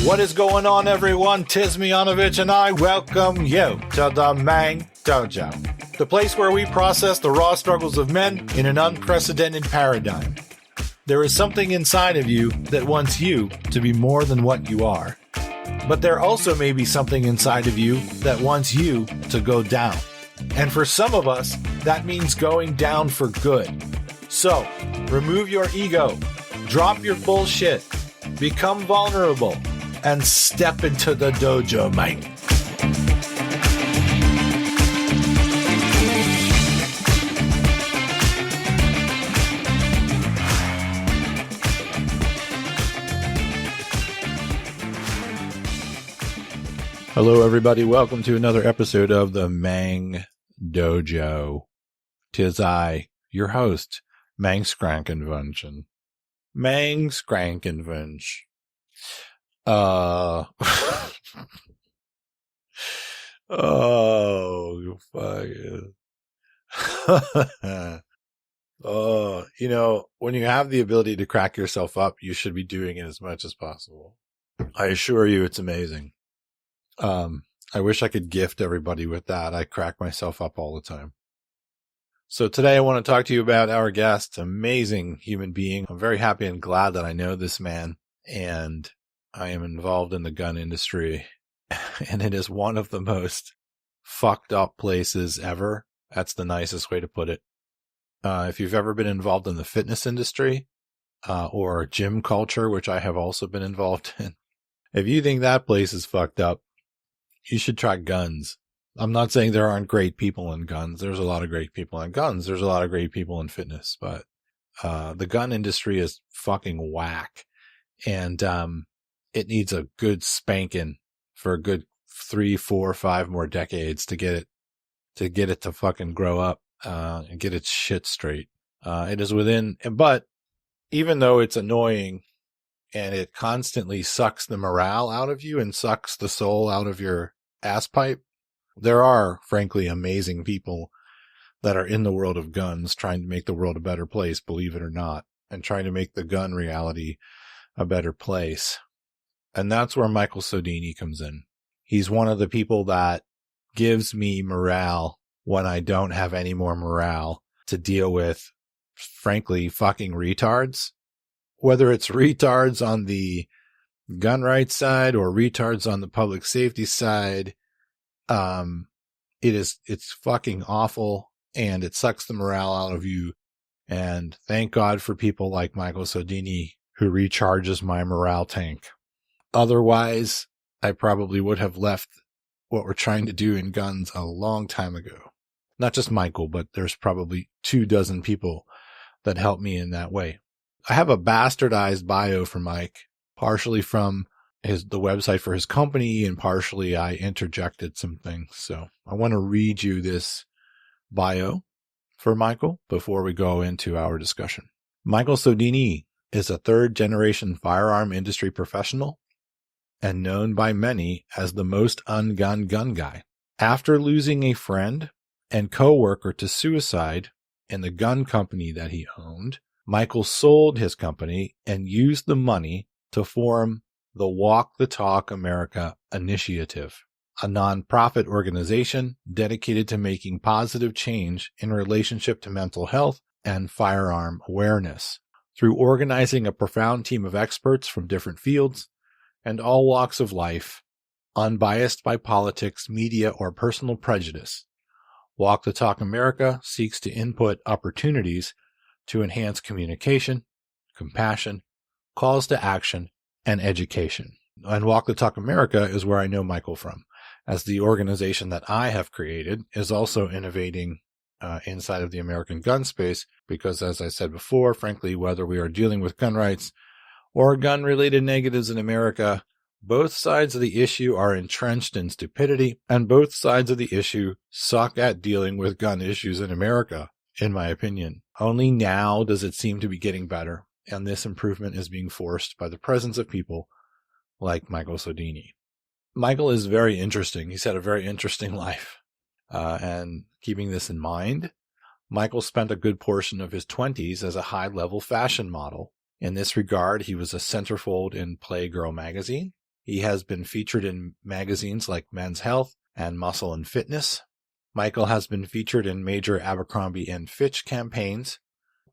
What is going on, everyone? Tis Mianovich, and I welcome you to the Mang Dojo, the place where we process the raw struggles of men in an unprecedented paradigm. There is something inside of you that wants you to be more than what you are. But there also may be something inside of you that wants you to go down. And for some of us, that means going down for good. So, remove your ego, drop your bullshit, become vulnerable, and step into the dojo, mate. Hello, everybody. Welcome to another episode of the Mang Dojo. 'Tis I, your host, Mang Skrankenvunchen. Mang Skrankenvunch. Oh, fuck it. When you have the ability to crack yourself up, you should be doing it as much as possible. I assure you it's amazing. I wish I could gift everybody with that. I crack myself up all the time. So today I want to talk to you about our guest, amazing human being. I'm very happy and glad that I know this man, and I am involved in the gun industry, and it is one of the most fucked up places ever. That's the nicest way to put it. If you've ever been involved in the fitness industry, or gym culture, which I have also been involved in, if you think that place is fucked up, you should try guns. I'm not saying there aren't great people in guns. There's a lot of great people in guns. There's a lot of great people in fitness, but the gun industry is fucking whack, and it needs a good spanking for a good 3, 4, 5 more decades to get it to fucking grow up and get its shit straight. It is but even though it's annoying and it constantly sucks the morale out of you and sucks the soul out of your ass pipe, there are, frankly, amazing people that are in the world of guns trying to make the world a better place, believe it or not, and trying to make the gun reality a better place. And that's where Michael Sodini comes in. He's one of the people that gives me morale when I don't have any more morale to deal with, frankly, fucking retards. Whether it's retards on the gun rights side or retards on the public safety side, it's fucking awful, and it sucks the morale out of you. And thank God for people like Michael Sodini who recharges my morale tank. Otherwise, I probably would have left what we're trying to do in guns a long time ago. Not just Michael, but there's probably 24 people that help me in that way. I have a bastardized bio for Mike, partially from the website for his company, and partially I interjected some things. So I want to read you this bio for Michael before we go into our discussion. Michael Sodini is a third-generation firearm industry professional and known by many as the most ungunned gun guy. After losing a friend and co-worker to suicide in the gun company that he owned, Michael sold his company and used the money to form the Walk the Talk America Initiative, a nonprofit organization dedicated to making positive change in relationship to mental health and firearm awareness. Through organizing a profound team of experts from different fields and all walks of life, unbiased by politics, media, or personal prejudice, Walk the Talk America seeks to input opportunities to enhance communication, compassion, calls to action, and education. And Walk the Talk America is where I know Michael from, as the organization that I have created is also innovating inside of the American gun space, because as I said before, frankly, whether we are dealing with gun rights or gun-related negatives in America, both sides of the issue are entrenched in stupidity, and both sides of the issue suck at dealing with gun issues in America, in my opinion. Only now does it seem to be getting better, and this improvement is being forced by the presence of people like Michael Sodini. Michael is very interesting. He's had a very interesting life. And keeping this in mind, Michael spent a good portion of his 20s as a high-level fashion model. In this regard, he was a centerfold in Playgirl magazine, He has been featured in magazines like Men's Health and Muscle and Fitness. Michael has been featured in major Abercrombie and Fitch campaigns,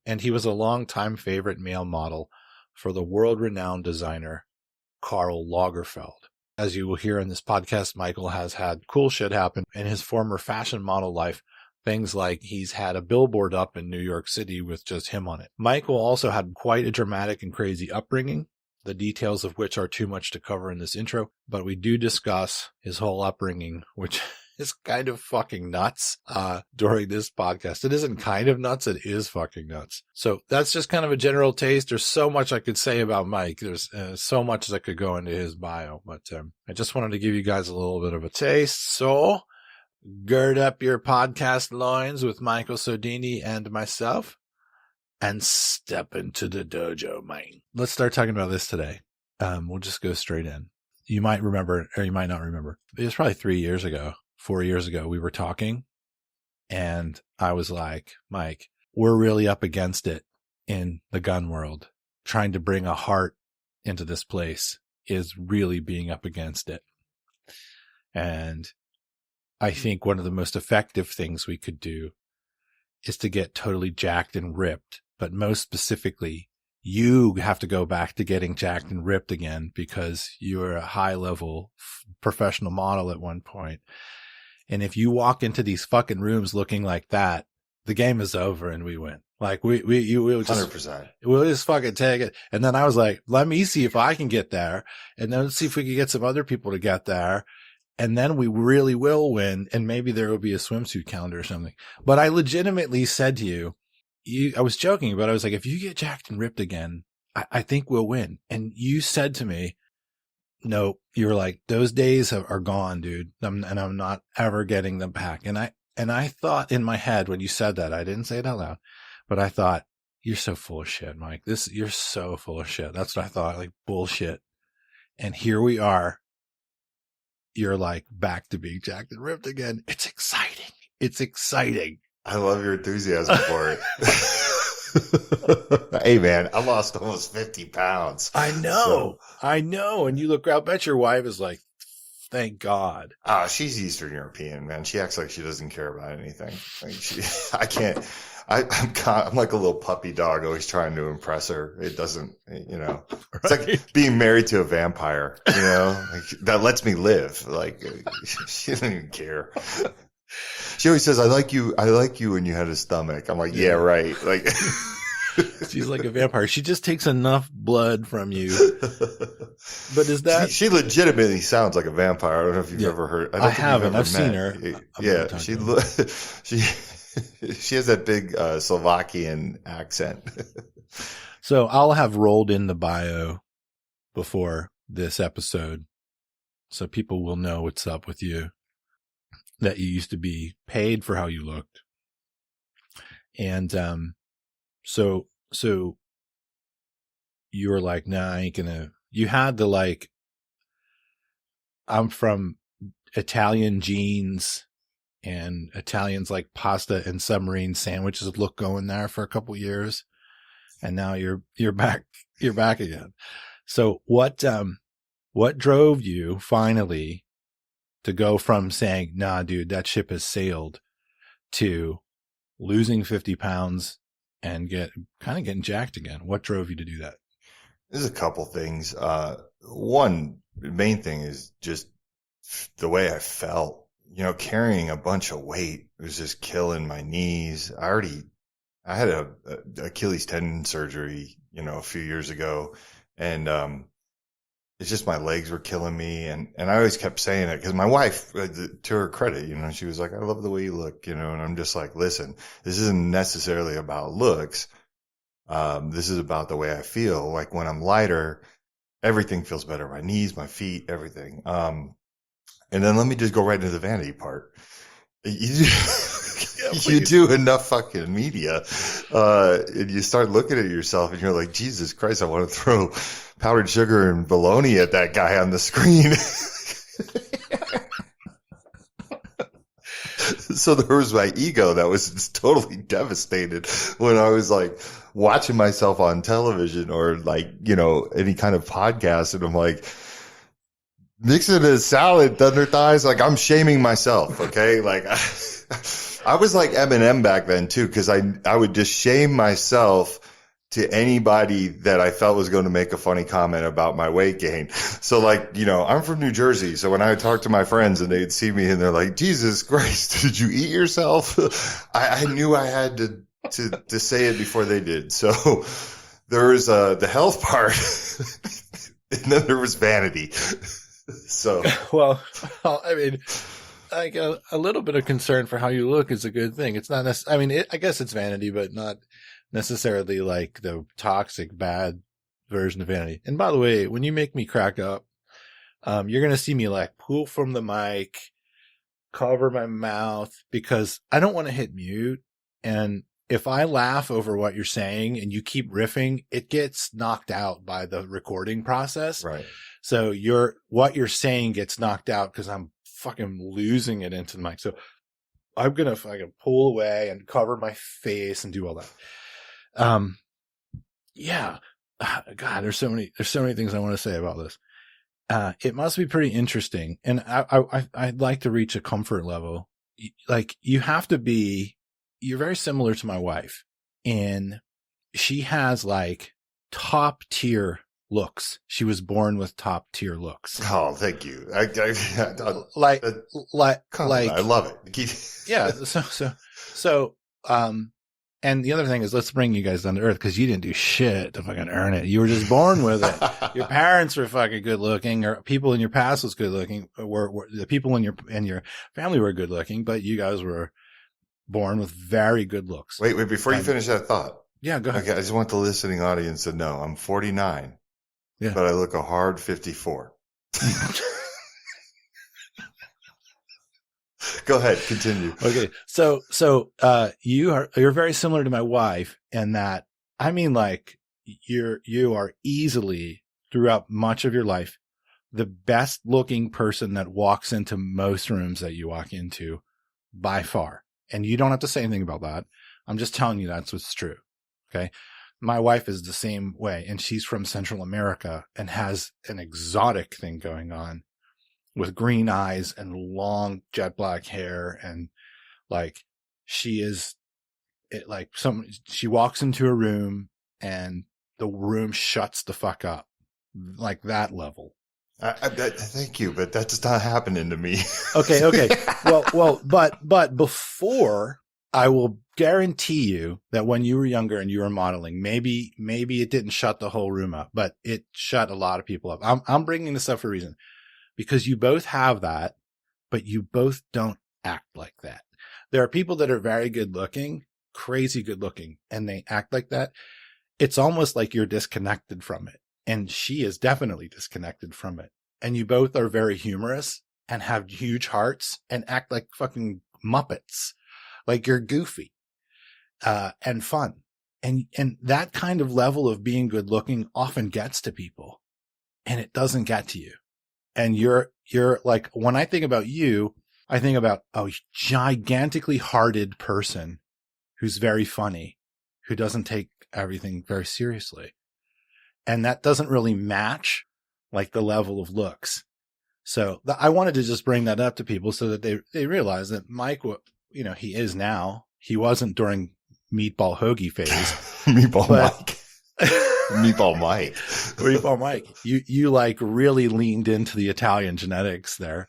and he was a longtime favorite male model for the world-renowned designer Karl Lagerfeld. As you will hear in this podcast, Michael has had cool shit happen in his former fashion model life. Things like he's had a billboard up in New York City with just him on it. Michael also had quite a dramatic and crazy upbringing, the details of which are too much to cover in this intro, but we do discuss his whole upbringing, which is kind of fucking nuts during this podcast. It isn't kind of nuts, it is fucking nuts. So that's just kind of a general taste. There's so much I could say about Mike. There's so much that could go into his bio, but I just wanted to give you guys a little bit of a taste. So gird up your podcast loins with Michael Sodini and myself and step into the dojo, man. Let's start talking about this today. We'll just go straight in. You might remember, or you might not remember. It was probably 4 years ago, we were talking, and I was like, Mike, we're really up against it in the gun world. Trying to bring a heart into this place is really being up against it. And I think one of the most effective things we could do is to get totally jacked and ripped. But most specifically, you have to go back to getting jacked and ripped again because you were a high level professional model at one point. And if you walk into these fucking rooms looking like that, the game is over and we win. Like we'll just 100%. We'll just fucking take it. And then I was like, let me see if I can get there. And then let's see if we can get some other people to get there. And then we really will win. And maybe there will be a swimsuit calendar or something. But I legitimately said to you, I was joking, but I was like, if you get jacked and ripped again, I think we'll win. And you said to me, no, you were like, those days are gone, dude. And I'm not ever getting them back. And I thought in my head when you said that, I didn't say it out loud, but I thought, you're so full of shit, Mike. You're so full of shit. That's what I thought, like bullshit. And here we are. You're like back to being jacked and ripped again. It's exciting. It's exciting. I love your enthusiasm for it. Hey, man, I lost almost 50 pounds. I know. And you look, I'll bet your wife is like, thank God. She's Eastern European, man. She acts like she doesn't care about anything. Like I'm like a little puppy dog always trying to impress her. It doesn't, Right. It's like being married to a vampire, like, that lets me live. Like she doesn't even care. She always says, I like you when you had a stomach. I'm like, yeah, right. Like she's like a vampire. She just takes enough blood from you. But is that she legitimately sounds like a vampire. I don't know if you've ever heard. I haven't. I've seen her. Yeah, she has that big Slovakian accent. So I'll have rolled in the bio before this episode, so people will know what's up with you. That you used to be paid for how you looked. And, so you were like, nah, I ain't gonna, you had the like, I'm from Italian jeans and Italians like pasta and submarine sandwiches look going there for a couple years. And now you're back again. So what drove you finally to go from saying, nah, dude, that ship has sailed, to losing 50 pounds and getting jacked again? What drove you to do that? There's a couple things. One main thing is just the way I felt, carrying a bunch of weight was just killing my knees. I had a Achilles tendon surgery, a few years ago, and, it's just my legs were killing me. And I always kept saying it because my wife, to her credit, she was like, I love the way you look, and I'm just like, listen, this isn't necessarily about looks. This is about the way I feel. Like when I'm lighter, everything feels better. My knees, my feet, everything. And then let me just go right into the vanity part. You do enough fucking media, and you start looking at yourself and you're like, Jesus Christ, I want to throw powdered sugar and bologna at that guy on the screen. So there was my ego that was totally devastated when I was like watching myself on television or like, any kind of podcast. And I'm like, mix it in a salad, thunder thighs. Like I'm shaming myself. Okay. Like I was like Eminem back then too. Cause I would just shame myself to anybody that I felt was going to make a funny comment about my weight gain. So like, I'm from New Jersey. So when I would talk to my friends and they'd see me and they're like, Jesus Christ, did you eat yourself? I knew I had to say it before they did. So there was the health part and then there was vanity. So, well, I mean, like a little bit of concern for how you look is a good thing. It's not necessarily, I mean, I guess it's vanity, but not necessarily like the toxic bad version of vanity. And by the way, when you make me crack up, you're going to see me like pull from the mic, cover my mouth because I don't want to hit mute. And if I laugh over what you're saying and you keep riffing, it gets knocked out by the recording process. right. So what you're saying gets knocked out because I'm fucking losing it into the mic. So I'm going to fucking pull away and cover my face and do all that. Yeah. God, there's so many things I want to say about this. It must be pretty interesting. And I'd like to reach a comfort level. Like you're very similar to my wife and she has like top tier looks. She was born with top tier looks. Oh, thank you. I love it. Yeah. So, and the other thing is, let's bring you guys down to earth because you didn't do shit to fucking earn it. You were just born with it. Your parents were fucking good looking, or people in your past was good looking. Were the people in your family were good looking, but you guys were born with very good looks. Wait, before you finish that thought. Yeah, go ahead. Okay, I just want the listening audience to know I'm 49, but I look a hard 54. Go ahead, continue. Okay. So, you're very similar to my wife in that, I mean, like you are easily throughout much of your life, the best looking person that walks into most rooms that you walk into by far. And you don't have to say anything about that. I'm just telling you that's what's true. Okay. My wife is the same way and she's from Central America and has an exotic thing going on with green eyes and long jet black hair. And like, she walks into a room and the room shuts the fuck up, like that level. Thank you, but that does not happen to me. Okay. Well, but before, I will guarantee you that when you were younger and you were modeling, maybe it didn't shut the whole room up, but it shut a lot of people up. I'm bringing this up for a reason because you both have that, but you both don't act like that. There are people that are very good looking, crazy good looking, and they act like that. It's almost like you're disconnected from it. And she is definitely disconnected from it. And you both are very humorous and have huge hearts and act like fucking Muppets. Like you're goofy, and fun. And that kind of level of being good looking often gets to people and it doesn't get to you. And you're like, when I think about you, I think about a gigantically hearted person who's very funny, who doesn't take everything very seriously. And that doesn't really match like the level of looks. So I wanted to just bring that up to people so that they realize that Mike, he is now. He wasn't during Meatball Hoagie phase. Meatball Mike. Meatball Mike. Meatball Mike. You like really leaned into the Italian genetics there.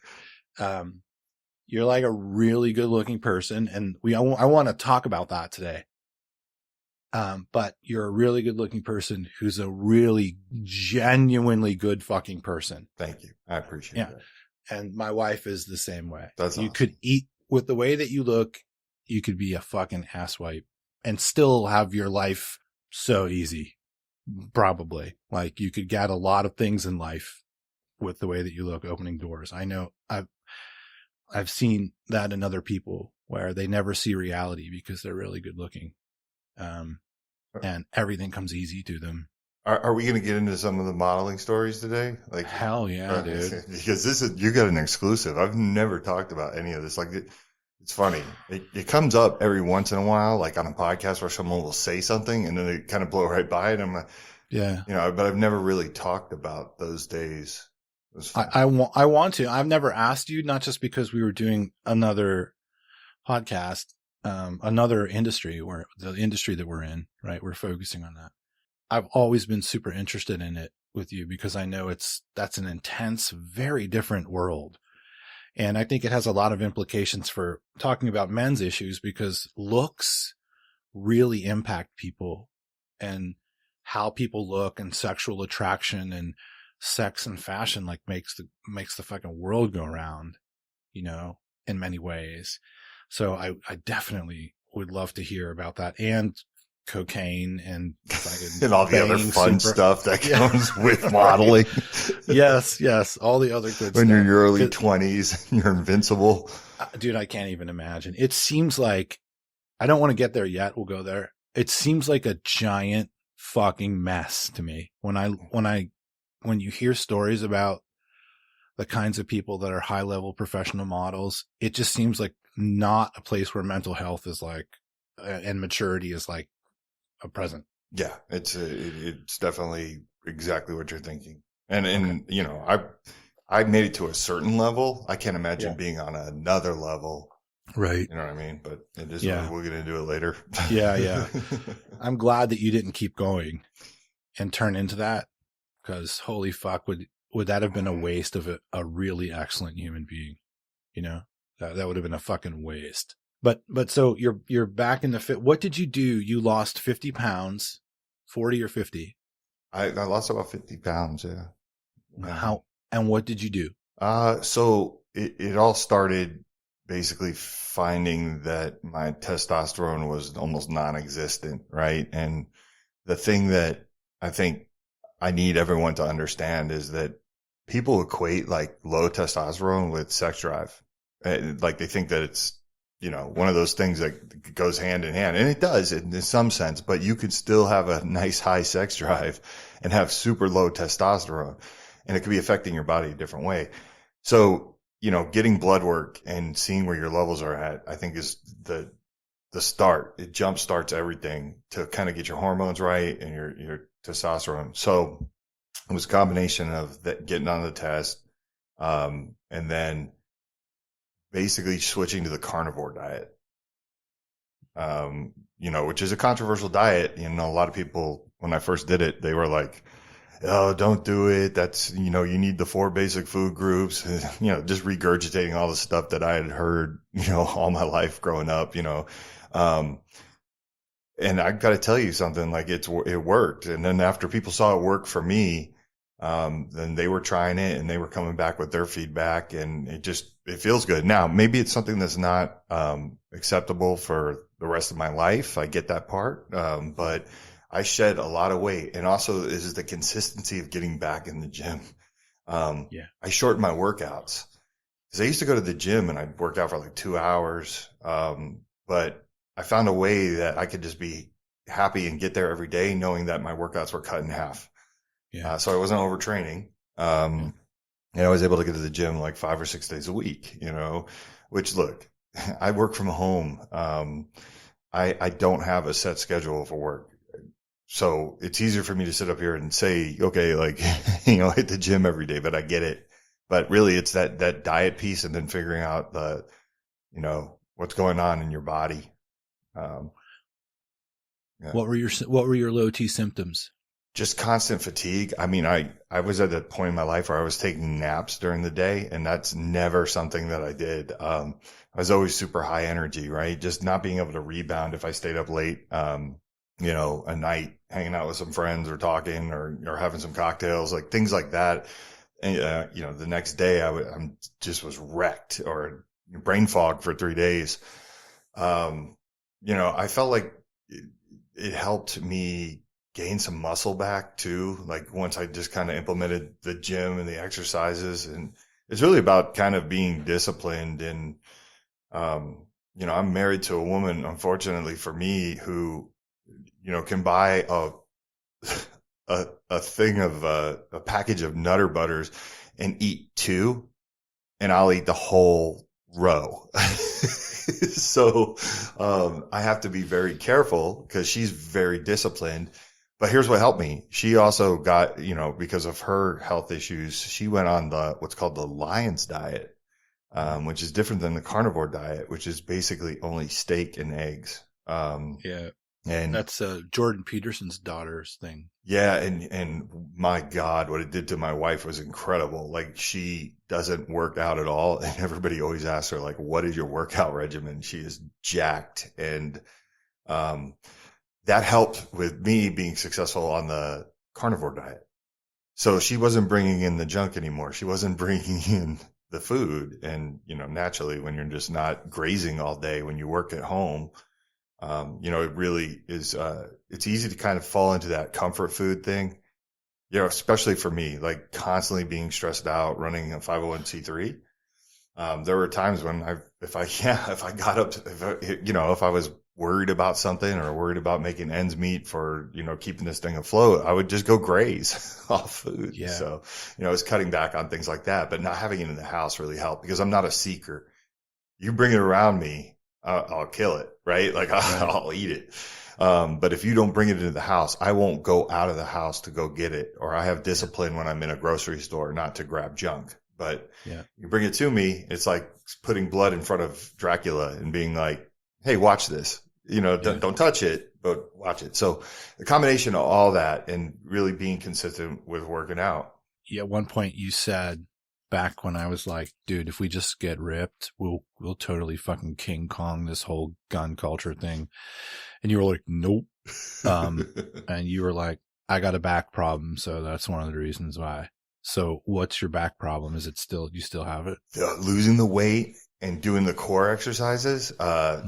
You're like a really good looking person. And I want to talk about that today. But you're a really good looking person who's a really genuinely good fucking person. Thank you. I appreciate that. And my wife is the same way. That's awesome. You could eat with the way that you look. You could be a fucking asswipe and still have your life so easy. Probably. Like you could get a lot of things in life with the way that you look, opening doors. I know I've seen that in other people where they never see reality because they're really good looking. And everything comes easy to them. Are we going to get into some of the modeling stories today? Like hell yeah, dude. Because you got an exclusive. I've never talked about any of this. Like it's funny. It comes up every once in a while, like on a podcast where someone will say something and then they kind of blow right by it. I'm like, yeah, but I've never really talked about those days It was fun. I want to. I've never asked you, not just because we were doing another podcast, another industry where the industry that we're in, right? We're focusing on that. I've always been super interested in it with you because I know that's an intense, very different world. And I think it has a lot of implications for talking about men's issues because looks really impact people and how people look and sexual attraction and sex and fashion like makes the fucking world go round, in many ways. So I definitely would love to hear about that and cocaine and and all the other fun stuff that comes with modeling. Yes. All the other good stuff. When you're in your early 20s, you're invincible. Dude, I can't even imagine. It seems like, I don't want to get there yet. We'll go there. It seems like a giant fucking mess to me. When you hear stories about the kinds of people that are high level professional models, it just seems like not a place where mental health is like, and maturity is like a present. Yeah, it's definitely exactly what you're thinking. And I made it to a certain level. I can't imagine being on another level. Right. You know what I mean? But it is, we're going to do it later. Yeah. I'm glad that you didn't keep going and turn into that, because holy fuck, would that have been a waste of a really excellent human being? That would have been a fucking waste. But so you're back in the fit. What did you do? You lost 50 pounds, 40 or 50? I lost about 50 pounds. Yeah. How, and what did you do? So it all started basically finding that my testosterone was almost non-existent. Right. And the thing that I think I need everyone to understand is that people equate like low testosterone with sex drive. Like they think that it's, one of those things that goes hand in hand, and it does in some sense, but you could still have a nice high sex drive and have super low testosterone, and it could be affecting your body a different way. So, getting blood work and seeing where your levels are at, I think is the start. It jump starts everything to kind of get your hormones right and your testosterone. So it was a combination of that, getting on the test, and then basically switching to the carnivore diet, which is a controversial diet. A lot of people, when I first did it, they were like, oh, don't do it. That's, you need the 4 basic food groups, just regurgitating all the stuff that I had heard, all my life growing up, and I got to tell you something, like it worked. And then after people saw it work for me, then they were trying it and they were coming back with their feedback, and it feels good. Now, maybe it's something that's not, acceptable for the rest of my life. I get that part. But I shed a lot of weight, and also is the consistency of getting back in the gym. I shortened my workouts because I used to go to the gym and I'd work out for like 2 hours. But I found a way that I could just be happy and get there every day, knowing that my workouts were cut in half. Yeah. So I wasn't overtraining. And I was able to get to the gym like 5 or 6 days a week, which, look, I work from home. I don't have a set schedule for work. So it's easier for me to sit up here and say, okay, like, hit the gym every day, but I get it. But really it's that diet piece, and then figuring out what's going on in your body. Yeah. What were your low T symptoms? Just constant fatigue. I mean, I was at a point in my life where I was taking naps during the day, and that's never something that I did. I was always super high energy, right? Just not being able to rebound if I stayed up late, a night hanging out with some friends or talking or having some cocktails, like things like that. And, the next day I'm just was wrecked or brain fog for 3 days. I felt like it helped me gain some muscle back too. Like once I just kind of implemented the gym and the exercises, and it's really about kind of being disciplined. And, I'm married to a woman, unfortunately for me, who, can buy a thing of, a package of Nutter Butters and eat 2, and I'll eat the whole row. So, I have to be very careful because she's very disciplined. But here's what helped me. She also got, because of her health issues, she went on what's called the Lion's diet, which is different than the carnivore diet, which is basically only steak and eggs. Yeah. And that's Jordan Peterson's daughter's thing. yeah. And my God, what it did to my wife was incredible. Like, she doesn't work out at all. And everybody always asks her, like, what is your workout regimen? She is jacked. And, that helped with me being successful on the carnivore diet. So she wasn't bringing in the junk anymore. She wasn't bringing in the food. And, naturally, when you're just not grazing all day, when you work at home, it really is, it's easy to kind of fall into that comfort food thing, especially for me, like constantly being stressed out, running a 501c3. There were times when if I was worried about something or worried about making ends meet for, keeping this thing afloat, I would just go graze off food. Yeah. So, it's cutting back on things like that, but not having it in the house really helped because I'm not a seeker. You bring it around me, I'll kill it, right? Like I'll eat it. But if you don't bring it into the house, I won't go out of the house to go get it. Or I have discipline when I'm in a grocery store not to grab junk. But you bring it to me, it's like putting blood in front of Dracula and being like, hey, watch this. Don't touch it, but watch it. So the combination of all that and really being consistent with working out. Yeah, at one point you said back when I was like, dude, if we just get ripped, we'll totally fucking King Kong this whole gun culture thing. And you were like, nope. And you were like, I got a back problem, so that's one of the reasons why. So what's your back problem? Is it you still have it? Losing the weight and doing the core exercises. I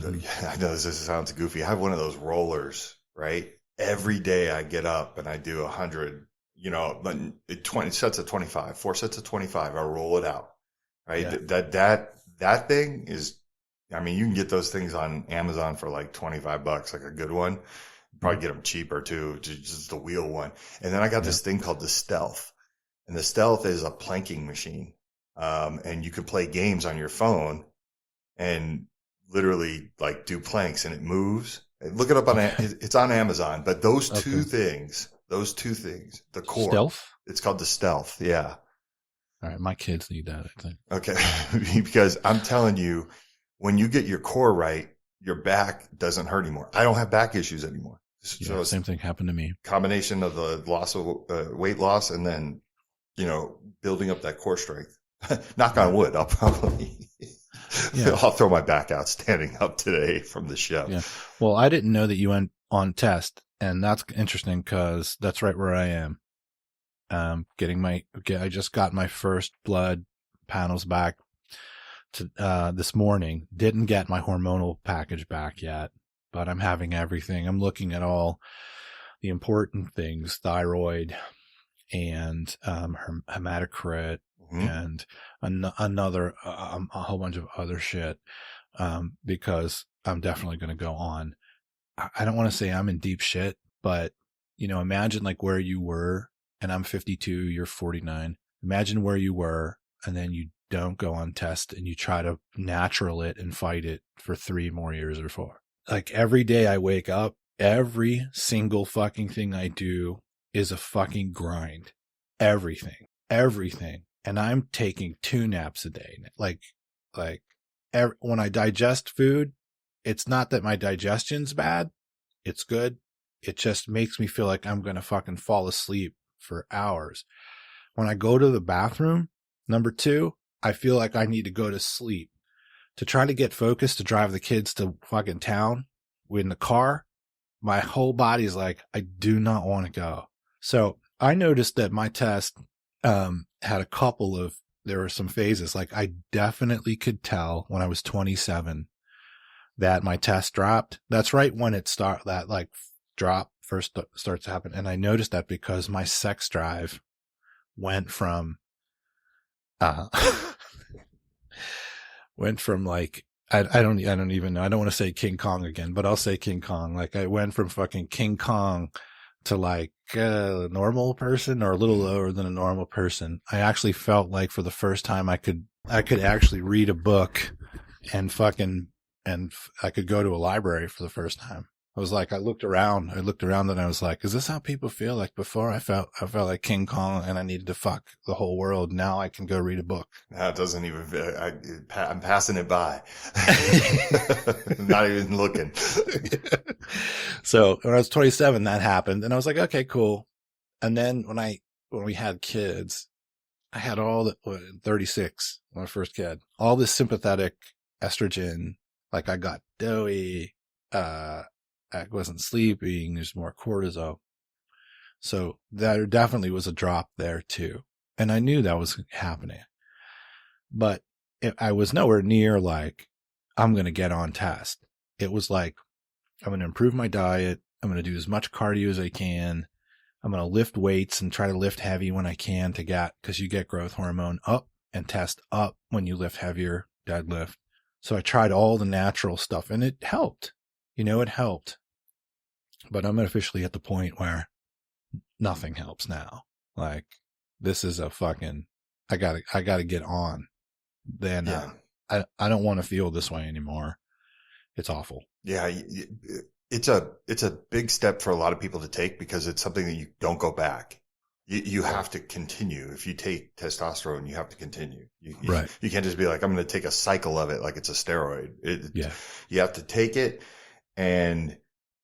know this sounds goofy. I have one of those rollers, right? Every day I get up and I do 100, 20 sets of 25, 4 sets of 25. I roll it out, right? Yeah. That thing is, you can get those things on Amazon for like $25, like a good one. Probably get them cheaper too, just the wheel one. And then I got this thing called the Stealth. And the Stealth is a planking machine. And you can play games on your phone and literally like do planks and it moves. Look it up it's on Amazon, but those two things, the core. Stealth? It's called the Stealth. Yeah. All right. My kids need that, I think. Okay. Because I'm telling you, when you get your core right, your back doesn't hurt anymore. I don't have back issues anymore. So same thing happened to me. Combination of the loss of weight loss and then, building up that core strength. Knock on wood. I'll probably, I'll throw my back out standing up today from the show. Yeah. Well, I didn't know that you went on test, and that's interesting because that's right where I am. I just got my first blood panels back this morning. Didn't get my hormonal package back yet, but I'm having everything. I'm looking at all the important things, thyroid and hematocrit and another a whole bunch of other shit, because I'm definitely going to go on. I don't want to say I'm in deep shit, but imagine like where you were, and I'm 52, you're 49. Imagine where you were, and then you don't go on test and you try to natural it and fight it for 3 more years or 4. Like every day I wake up, every single fucking thing I do is a fucking grind. Everything. And I'm taking 2 naps a day. When I digest food, it's not that my digestion's bad. It's good. It just makes me feel like I'm going to fucking fall asleep for hours. When I go to the bathroom, number 2, I feel like I need to go to sleep. To try to get focused to drive the kids to fucking town in the car, my whole body's like, I do not want to go. So I noticed that my test had there were some phases. Like I definitely could tell when I was 27 that my test dropped. That's right when drop first starts to happen. And I noticed that because my sex drive went from like, I don't even know. I don't want to say King Kong again, but I'll say King Kong. Like I went from fucking King Kong to like a normal person, or a little lower than a normal person. I actually felt like for the first time I could actually read a book and I could go to a library for the first time. I was like, I looked around and I was like, is this how people feel? Like before I felt like King Kong and I needed to fuck the whole world. Now I can go read a book. That doesn't even, I'm passing it by. I'm not even looking. So when I was 27, that happened and I was like, okay, cool. And then when we had kids, I had all the 36, my first kid, all this sympathetic estrogen. Like I got doughy, I wasn't sleeping. There's more cortisol. So there definitely was a drop there too. And I knew that was happening, but I was nowhere near like, I'm going to get on test. It was like, I'm going to improve my diet. I'm going to do as much cardio as I can. I'm going to lift weights and try to lift heavy when I can because you get growth hormone up and test up when you lift heavier, deadlift. So I tried all the natural stuff and it helped. It helped. But I'm officially at the point where nothing helps now. Like this is a fucking, I gotta get on. Then I don't want to feel this way anymore. It's awful. Yeah. It's a big step for a lot of people to take because it's something that you don't go back. You have to continue. If you take testosterone, you have to continue. Right. You can't just be like, I'm going to take a cycle of it like it's a steroid. You have to take it. And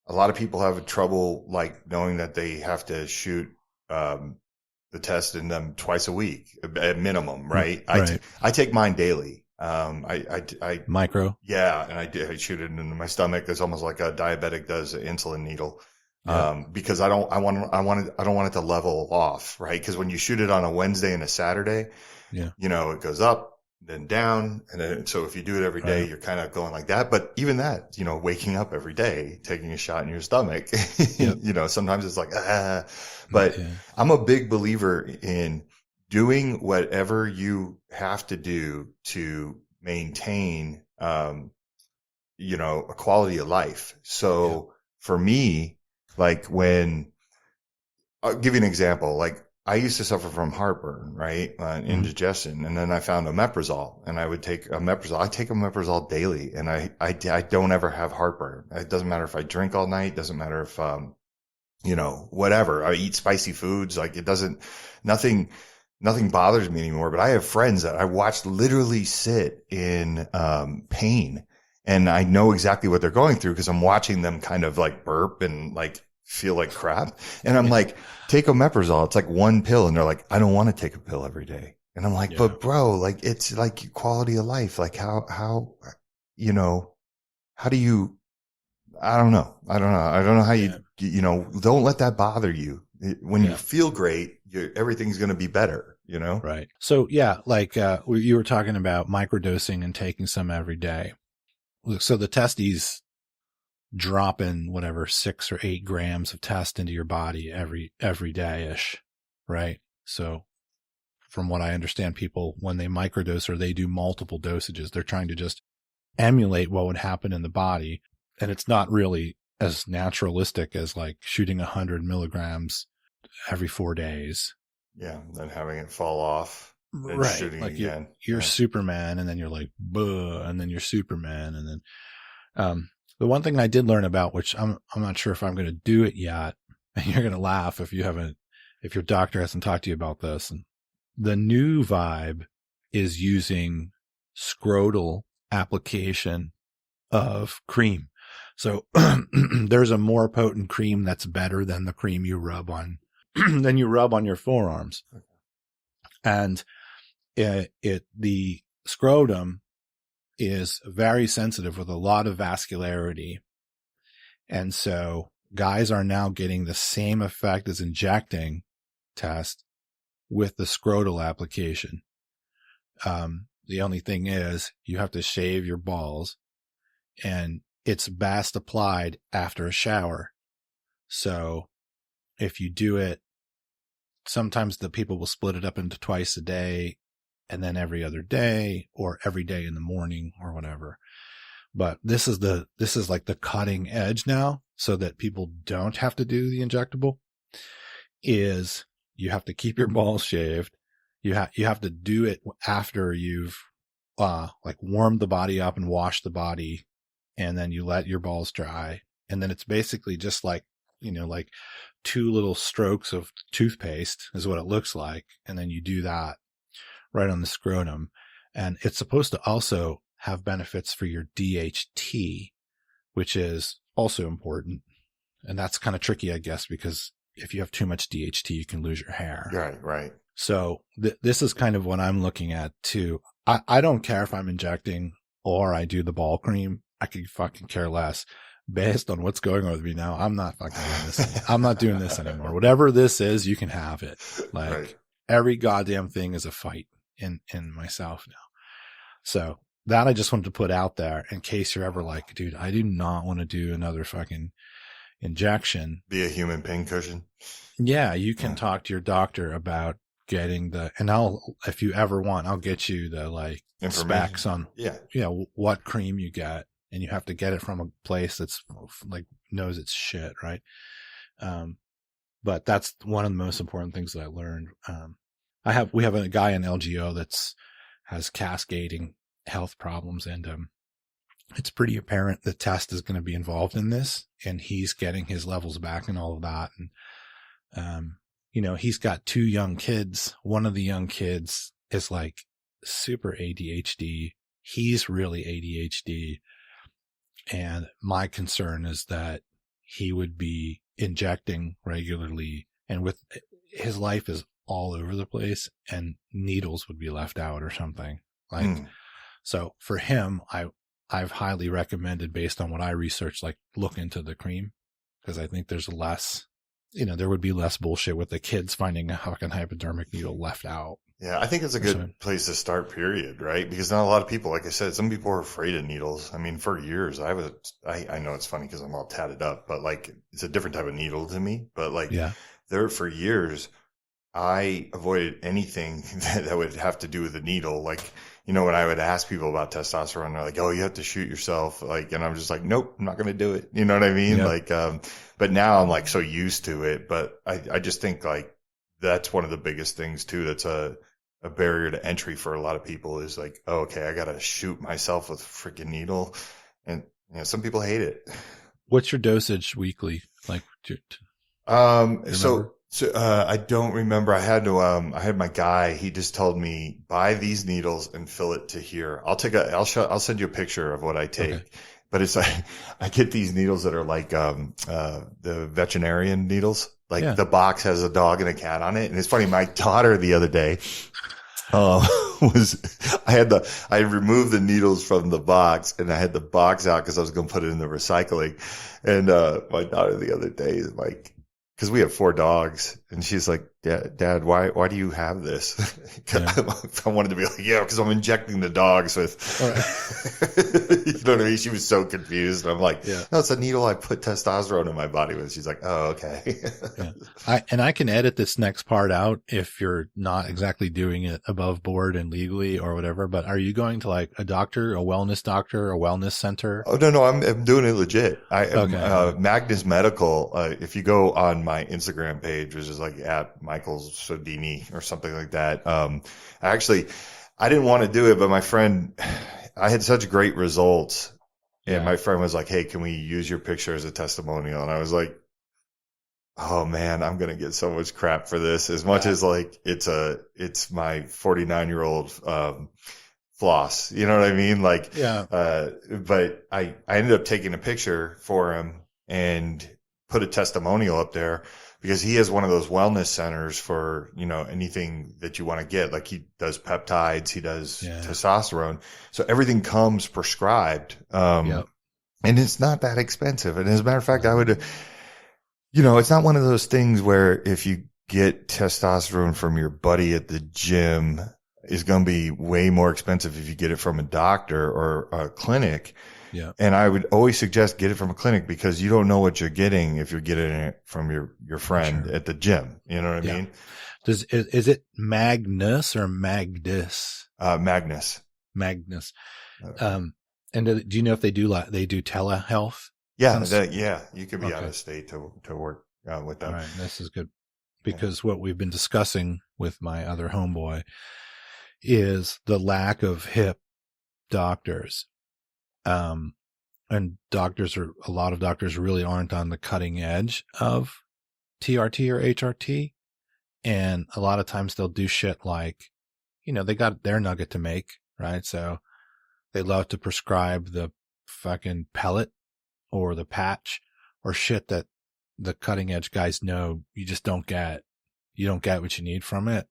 a lot of people have trouble like knowing that they have to shoot the test in them twice a week at minimum, right? Right. I take mine daily. I micro. Yeah, and I shoot it into my stomach. It's almost like a diabetic does an insulin needle. Because I don't want it to level off, right? Because when you shoot it on a Wednesday and a Saturday, it goes up, then down. And then, so if you do it every day, you're kind of going like that. But even that, waking up every day, taking a shot in your stomach, sometimes it's like, but I'm a big believer in doing whatever you have to do to maintain, a quality of life. So for me, like when I'll give you an example, like I used to suffer from heartburn, right? Indigestion. And then I found omeprazole and I would take omeprazole. I take omeprazole daily and I don't ever have heartburn. It doesn't matter if I drink all night. It doesn't matter if, whatever. I eat spicy foods. Like nothing bothers me anymore. But I have friends that I watched literally sit in, pain. And I know exactly what they're going through because I'm watching them kind of like burp and like feel like crap. And I'm like, take omeprazole. It's like one pill. And they're like, I don't want to take a pill every day. And I'm like, but bro, like it's like quality of life. Like how do you, I don't know. I don't know how don't let that bother you. When you feel great, everything's going to be better, Right. So like, you were talking about microdosing and taking some every day. So the testes drop in whatever 6 or 8 grams of test into your body every day-ish, right? So from what I understand, people, when they microdose or they do multiple dosages, they're trying to just emulate what would happen in the body. And it's not really as naturalistic as like shooting 100 milligrams every 4 days. Yeah. Then having it fall off. Right. Shooting like again. You're Superman and then you're like, buh, and then you're Superman. And then, the one thing I did learn about, which I'm not sure if I'm going to do it yet, and you're going to laugh if your doctor hasn't talked to you about this. And the new vibe is using scrotal application of cream. So there's a more potent cream that's better than the cream you rub on, than you rub on your forearms. And the scrotum is very sensitive with a lot of vascularity. And so guys are now getting the same effect as injecting test with the scrotal application. The only thing is you have to shave your balls and it's best applied after a shower. So if you do it, sometimes the people will split it up into twice a day and then every other day or every day in the morning or whatever. But this is like the cutting edge now so that people don't have to do the injectable is you have to keep your balls shaved. You have to do it after you've, like warmed the body up and washed the body. And then you let your balls dry And then it's basically just like, like 2 little strokes of toothpaste is what it looks like. And then you do that right on the scrotum. And it's supposed to also have benefits for your DHT, which is also important. And that's kind of tricky, I guess, because if you have too much DHT, you can lose your hair. Right, right. So this is kind of what I'm looking at too. I don't care if I'm injecting or I do the ball cream. I could fucking care less. Based on what's going on with me now, I'm not fucking doing this. I'm not doing this anymore. Whatever this is, you can have it. Like Right. every goddamn thing is a fight in myself now. So that I just wanted to put out there in case you're ever like, dude, I do not want to do another fucking injection. Be a human pincushion. Yeah, you can talk to your doctor about getting and if you ever want, I'll get you the like specs on, what cream you get, and you have to get it from a place that's like knows its shit. Right. But that's one of the most important things that I learned. We have a guy in LGO has cascading health problems, and, it's pretty apparent the test is going to be involved in this, and he's getting his levels back and all of that. And, he's got 2 young kids. One of the young kids is like super ADHD. He's really ADHD. And my concern is that he would be injecting regularly, and with his life is all over the place, and needles would be left out or something like, so for him, I've highly recommended, based on what I researched, like look into the cream, because I think there's less, there would be less bullshit with the kids finding a fucking hypodermic needle left out. Yeah, I think it's a good place to start, period, right? Because not a lot of people, like I said, some people are afraid of needles. I mean, for years, I know it's funny because I'm all tatted up, but like it's a different type of needle to me. But like for years, I avoided anything that would have to do with the needle. Like, when I would ask people about testosterone, they're like, oh, you have to shoot yourself. Like, and I'm just like, nope, I'm not going to do it. You know what I mean? Yep. Like, but now I'm like so used to it. But I just think like that's one of the biggest things too. That's a barrier to entry for a lot of people is like, oh, okay, I got to shoot myself with a freaking needle. And some people hate it. What's your dosage weekly? Like, So I don't remember. I had my guy, he just told me, buy these needles and fill it to here. I'll send you a picture of what I take. Okay. But it's like, I get these needles that are like, the veterinarian needles. Like the box has a dog and a cat on it. And it's funny, my daughter the other day, I removed the needles from the box, and I had the box out because I was going to put it in the recycling. And, my daughter the other day is like, because we have 4 dogs, and she's like, Dad, why do you have this? I wanted to be like, because I'm injecting the dogs with, you know what I mean? She was so confused. And I'm like, no, it's a needle I put testosterone in my body with. She's like, oh, okay. I can edit this next part out if you're not exactly doing it above board and legally or whatever, but are you going to like a doctor, a wellness center? Oh, no, I'm doing it legit. Magnus Medical, if you go on my Instagram page, which is like at Michael Sodini or something like that. I didn't want to do it, but my friend, I had such great results, and my friend was like, hey, can we use your picture as a testimonial? And I was like, oh man, I'm going to get so much crap for this, as much as like, it's my 49-year-old, floss. You know what I mean? Like, but I ended up taking a picture for him and put a testimonial up there, because he has one of those wellness centers for, anything that you want to get. Like he does peptides, he does testosterone. So everything comes prescribed. And it's not that expensive. And as a matter of fact, I would, it's not one of those things where if you get testosterone from your buddy at the gym, it's going to be way more expensive if you get it from a doctor or a clinic. Yeah. And I would always suggest get it from a clinic, because you don't know what you're getting if you're getting it from your friend at the gym. You know what I mean? Is it Magnus or Magdis? Magnus. Magnus. And do you know if they do telehealth? Yeah. You could be out of state to work with them. All right. This is good, because what we've been discussing with my other homeboy is the lack of hip doctors. and a lot of doctors really aren't on the cutting edge of TRT or HRT. And a lot of times they'll do shit like, they got their nugget to make, right? So they love to prescribe the fucking pellet or the patch or shit that the cutting edge guys know you just don't get. You don't get what you need from it.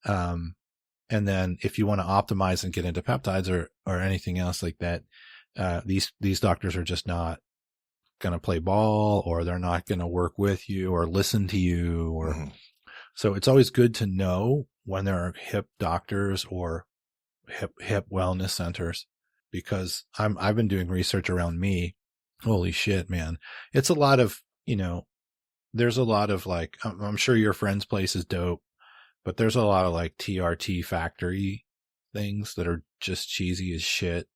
And then if you want to optimize and get into peptides or anything else like that, these doctors are just not going to play ball, or they're not going to work with you or listen to you. Or So it's always good to know when there are hip doctors or hip wellness centers, because I've been doing research around me. Holy shit, man. It's a lot of, there's a lot of like, I'm sure your friend's place is dope, but there's a lot of like TRT factory things that are just cheesy as shit.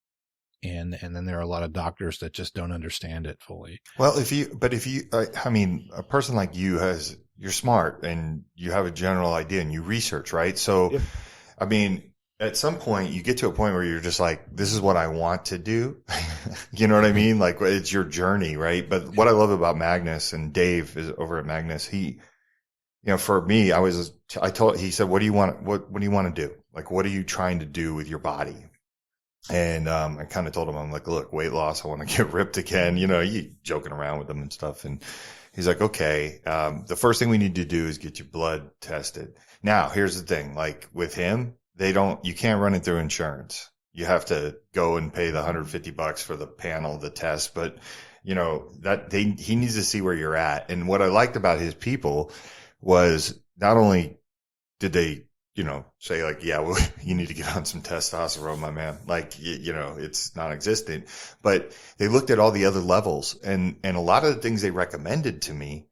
And then there are a lot of doctors that just don't understand it fully. Well, I mean, a person like you you're smart and you have a general idea and you research, right? So, yeah. I mean, at some point you get to a point where you're just like, this is what I want to do. You know what I mean? Like, it's your journey, right? But what I love about Magnus, and Dave is over at Magnus, for me, he said, what do you want to do? Like, what are you trying to do with your body? And, I kind of told him, I'm like, look, weight loss, I want to get ripped again. You joking around with him and stuff. And he's like, okay, the first thing we need to do is get your blood tested. Now, here's the thing, like with him, you can't run it through insurance. You have to go and pay the $150 for the panel, the test. But, he needs to see where you're at. And what I liked about his people was not only did they, say like, yeah, well, you need to get on some testosterone, my man. Like, it's non-existent, but they looked at all the other levels, and a lot of the things they recommended to me,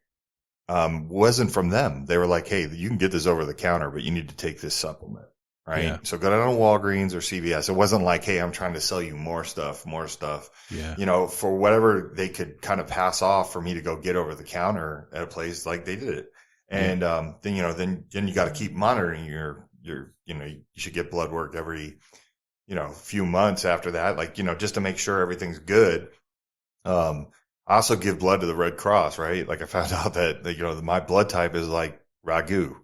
wasn't from them. They were like, hey, you can get this over the counter, but you need to take this supplement. Right. Yeah. So go down to Walgreens or CVS. It wasn't like, hey, I'm trying to sell you more stuff. Yeah. For whatever they could kind of pass off for me to go get over the counter at a place, like they did it. And, then you got to keep monitoring you should get blood work every, few months after that, like, just to make sure everything's good. I also give blood to the Red Cross, right? Like I found out that my blood type is like ragu.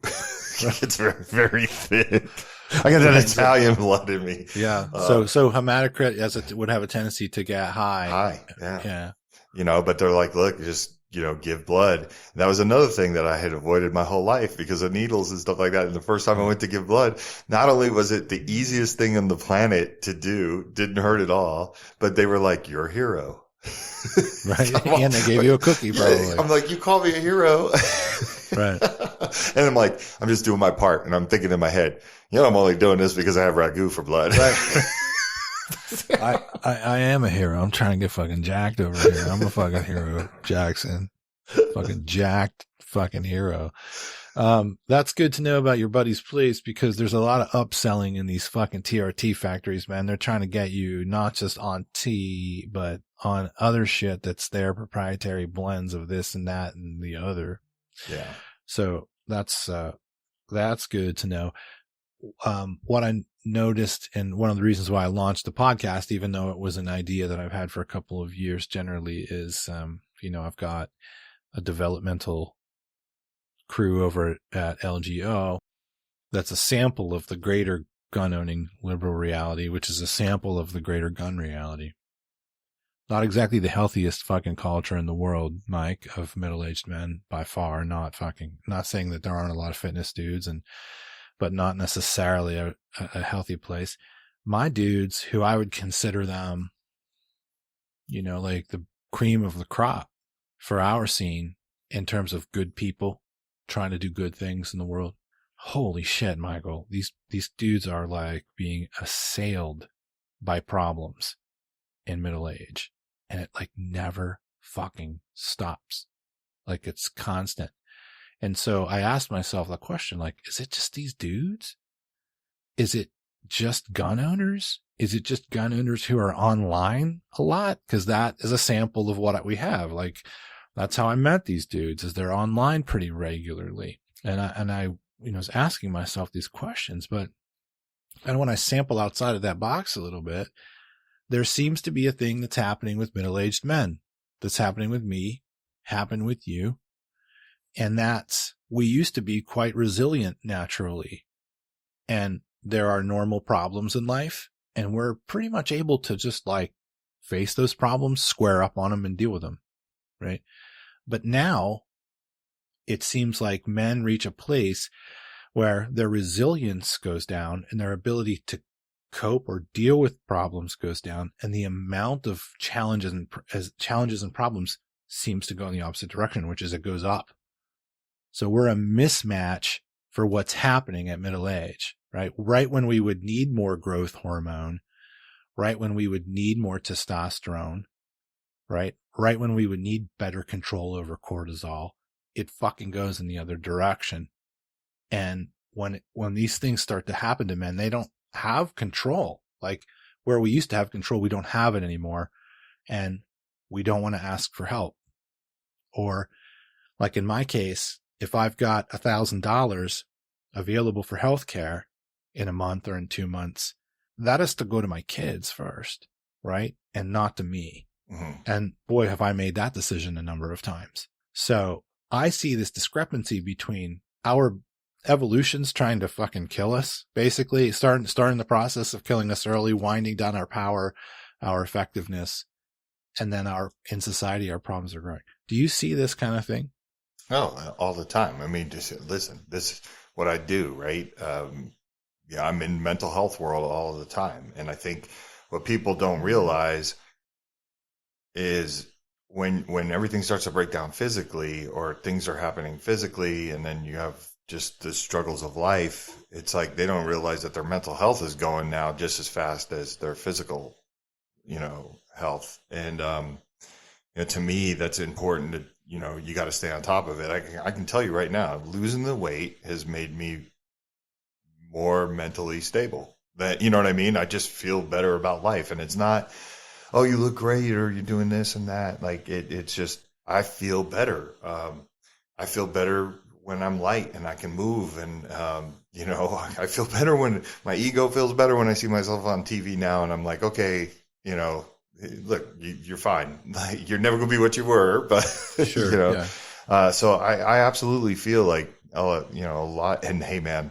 It's very, very thick. I got that Italian blood in me. Yeah. So hematocrit would have a tendency to get high. Yeah. But they're like, look, just, give blood. And that was another thing that I had avoided my whole life because of needles and stuff like that. And the first time I went to give blood, not only was it the easiest thing on the planet to do, didn't hurt at all, but they were like, you're a hero. Right. And they gave you a cookie, probably. I'm like, you call me a hero. Right. And I'm like, I'm just doing my part. And I'm thinking in my head, I'm only doing this because I have ragu for blood. Right. I am a hero. I'm trying to get fucking jacked over here. I'm a fucking hero, Jackson. Fucking jacked fucking hero. That's good to know about your buddy's place, because there's a lot of upselling in these fucking TRT factories, man. They're trying to get you not just on tea, but on other shit that's their proprietary blends of this and that and the other. Yeah. So that's good to know. What I noticed, and one of the reasons why I launched the podcast, even though it was an idea that I've had for a couple of years generally, is, I've got a developmental crew over at LGO that's a sample of the greater gun owning liberal reality, which is a sample of the greater gun reality. Not exactly the healthiest fucking culture in the world, Mike, of middle-aged men by far. Not saying that there aren't a lot of fitness dudes, but not necessarily a healthy place. My dudes, who I would consider them, like the cream of the crop for our scene in terms of good people trying to do good things in the world. Holy shit, Michael. These dudes are like being assailed by problems in middle age, and it like never fucking stops. Like it's constant. And so I asked myself the question, like, is it just these dudes? Is it just gun owners? Is it just gun owners who are online a lot? Because that is a sample of what we have. Like, that's how I met these dudes, is they're online pretty regularly. And I was asking myself these questions, but and when I sample outside of that box a little bit, there seems to be a thing that's happening with middle-aged men, that's happening with me, happened with you. And that's, we used to be quite resilient naturally. And there are normal problems in life. And we're pretty much able to just like face those problems, square up on them and deal with them. Right. But now it seems like men reach a place where their resilience goes down and their ability to cope or deal with problems goes down, and the amount of challenges and problems seems to go in the opposite direction, which is it goes up. So we're a mismatch for what's happening at middle age, right? Right when we would need more growth hormone, right when we would need more testosterone, right? Right when we would need better control over cortisol, it fucking goes in the other direction. And when these things start to happen to men, they don't have control. Like where we used to have control, we don't have it anymore. And we don't want to ask for help. Or like in my case, if I've got $1,000 available for healthcare in a month or in 2 months, that has to go to my kids first, right? And not to me. Mm-hmm. And boy, have I made that decision a number of times. So I see this discrepancy between our evolution's trying to fucking kill us, basically starting the process of killing us early, winding down our power, our effectiveness, and then in society, our problems are growing. Do you see this kind of thing? Oh, all the time. I mean, just listen, this is what I do, right? I'm in mental health world all the time. And I think what people don't realize is when everything starts to break down physically, or things are happening physically, and then you have just the struggles of life, it's like they don't realize that their mental health is going now just as fast as their physical, health. And, to me, that's important to, you got to stay on top of it. I can tell you right now, losing the weight has made me more mentally stable. That, you know what I mean? I just feel better about life. And it's not, oh, you look great, or you're doing this and that. Like it's just, I feel better. I feel better when I'm light and I can move. And, I feel better when my ego feels better when I see myself on TV now. And I'm like, okay, look, you're fine. Like, you're never going to be what you were, but sure, yeah. So I absolutely feel like, a lot. And hey, man,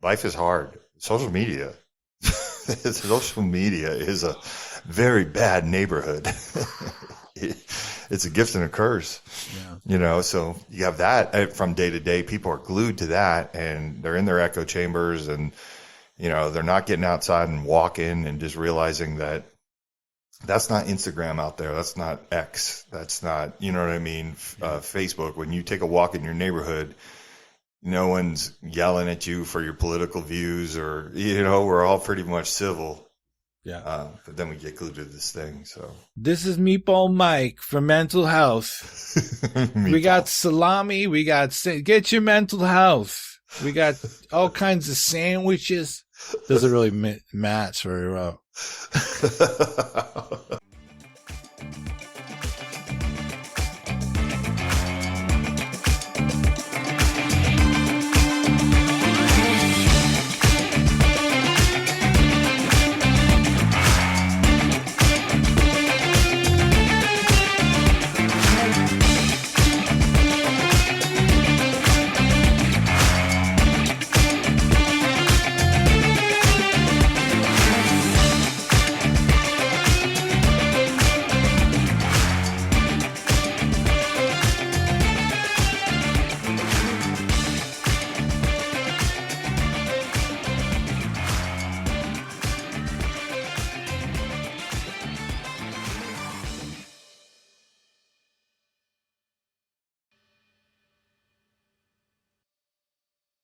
life is hard. Social media is a very bad neighborhood. It's a gift and a curse, so you have that from day to day. People are glued to that, and they're in their echo chambers, and, they're not getting outside and walking and just realizing that that's not Instagram out there. That's not X. That's not, you know what I mean? Facebook. When you take a walk in your neighborhood, no one's yelling at you for your political views, or, we're all pretty much civil. Yeah. But then we get glued to this thing. So this is Meatball Mike for Mental Health. We got salami. We got, get your mental health. We got all kinds of sandwiches. Doesn't really match very well.